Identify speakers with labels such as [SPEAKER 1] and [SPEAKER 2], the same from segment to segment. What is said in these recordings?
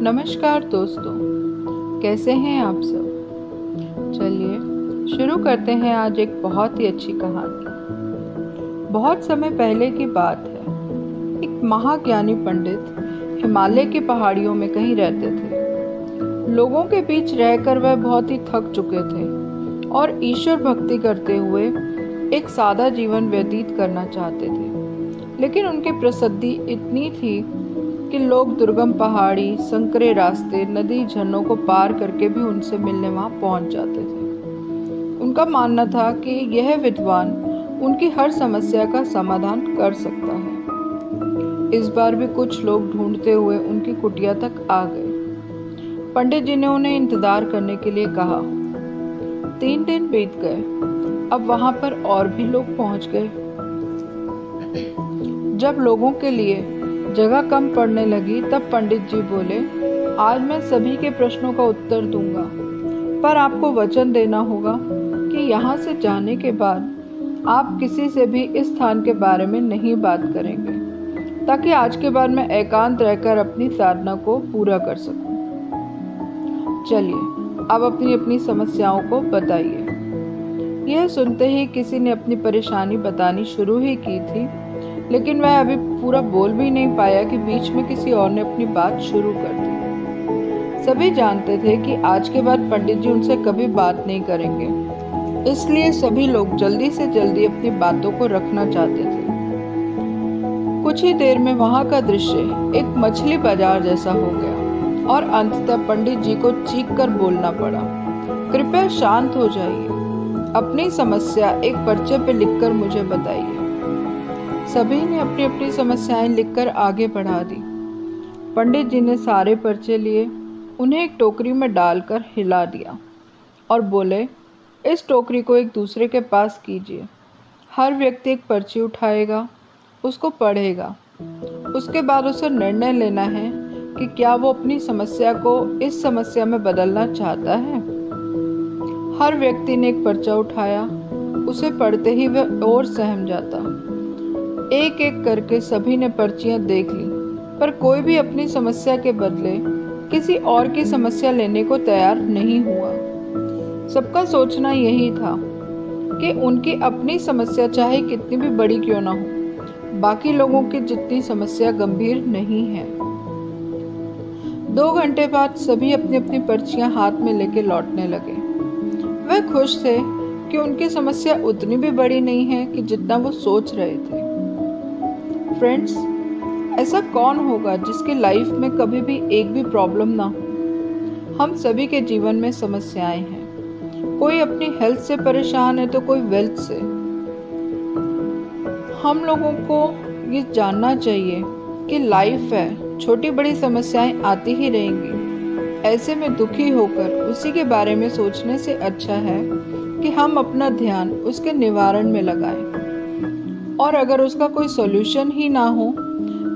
[SPEAKER 1] नमस्कार दोस्तों, कैसे हैं आप सब। चलिए शुरू करते हैं आज एक बहुत ही अच्छी कहानी। बहुत समय पहले की बात है। एक महाज्ञानी पंडित हिमालय की पहाड़ियों में कहीं रहते थे। लोगों के बीच रहकर वह बहुत ही थक चुके थे और ईश्वर भक्ति करते हुए एक सादा जीवन व्यतीत करना चाहते थे। लेकिन उनकी प्रसिद्धि इतनी थी कि लोग दुर्गम पहाड़ी, संकरे रास्ते, नदी, झरनों को पार करके भी उनसे मिलने वहां पहुंच जाते थे। उनका मानना था कि यह विद्वान उनकी हर समस्या का समाधान कर सकता है। इस बार भी कुछ लोग ढूंढते हुए उनकी कुटिया तक आ गए। पंडित जी ने उन्हें इंतजार करने के लिए कहा। 3 दिन बीत गए। अब वहां पर और भी लोग पहुंच गए। जब लोगों के लिए जगह कम पड़ने लगी तब पंडित जी बोले, आज मैं सभी के प्रश्नों का उत्तर दूंगा, पर आपको वचन देना होगा कि यहाँ से जाने के बाद आप किसी से भी इस स्थान के बारे में नहीं बात करेंगे, ताकि आज के बाद मैं एकांत रहकर अपनी साधना को पूरा कर सकूं। चलिए अब अपनी अपनी समस्याओं को बताइए। यह सुनते ही किसी ने अपनी परेशानी बतानी शुरू ही की थी, लेकिन वह अभी पूरा बोल भी नहीं पाया कि बीच में किसी और ने अपनी बात शुरू कर दी। सभी जानते थे कि आज के बाद पंडित जी उनसे कभी बात नहीं करेंगे, इसलिए सभी लोग जल्दी से जल्दी अपनी बातों को रखना चाहते थे। कुछ ही देर में वहां का दृश्य एक मछली बाजार जैसा हो गया और अंततः पंडित जी को चीख कर बोलना पड़ा, कृपया शांत हो जाइए। अपनी समस्या एक पर्चे पे लिखकर मुझे बताइए। सभी ने अपनी अपनी समस्याएं लिखकर आगे बढ़ा दी। पंडित जी ने सारे पर्चे लिए, उन्हें एक टोकरी में डालकर हिला दिया और बोले, इस टोकरी को एक दूसरे के पास कीजिए। हर व्यक्ति एक पर्ची उठाएगा, उसको पढ़ेगा। उसके बाद उसे निर्णय लेना है कि क्या वो अपनी समस्या को इस समस्या में बदलना चाहता है। हर व्यक्ति ने एक पर्चा उठाया। उसे पढ़ते ही वह और सहम जाता। एक एक करके सभी ने पर्चियां देख ली, पर कोई भी अपनी समस्या के बदले किसी और की समस्या लेने को तैयार नहीं हुआ। सबका सोचना यही था कि उनकी अपनी समस्या चाहे कितनी भी बड़ी क्यों ना हो, बाकी लोगों की जितनी समस्या गंभीर नहीं है। 2 घंटे बाद सभी अपनी अपनी पर्चियां हाथ में लेके लौटने लगे। वह खुश थे कि उनकी समस्या उतनी भी बड़ी नहीं है कि जितना वो सोच रहे थे। फ्रेंड्स, ऐसा कौन होगा जिसकी लाइफ में कभी भी एक भी प्रॉब्लम ना हो। हम सभी के जीवन में समस्याएं हैं। कोई अपनी हेल्थ से परेशान है तो कोई वेल्थ से। हम लोगों को ये जानना चाहिए कि लाइफ है, छोटी बड़ी समस्याएं आती ही रहेंगी। ऐसे में दुखी होकर उसी के बारे में सोचने से अच्छा है कि हम अपना ध्यान उसके निवारण में लगाएं। और अगर उसका कोई सॉल्यूशन ही ना हो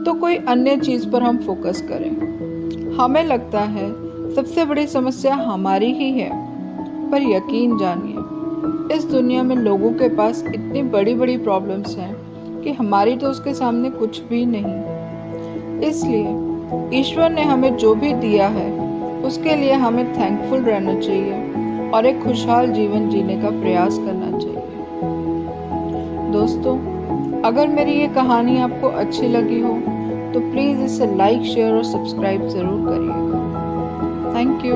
[SPEAKER 1] तो कोई अन्य चीज़ पर हम फोकस करें। हमें लगता है सबसे बड़ी समस्या हमारी ही है, पर यकीन जानिए इस दुनिया में लोगों के पास इतनी बड़ी बड़ी प्रॉब्लम्स हैं कि हमारी तो उसके सामने कुछ भी नहीं। इसलिए ईश्वर ने हमें जो भी दिया है उसके लिए हमें थैंकफुल रहना चाहिए और एक खुशहाल जीवन जीने का प्रयास करना चाहिए। दोस्तों, अगर मेरी ये कहानी आपको अच्छी लगी हो तो प्लीज़ इसे लाइक, शेयर और सब्सक्राइब ज़रूर करिएगा। Thank you.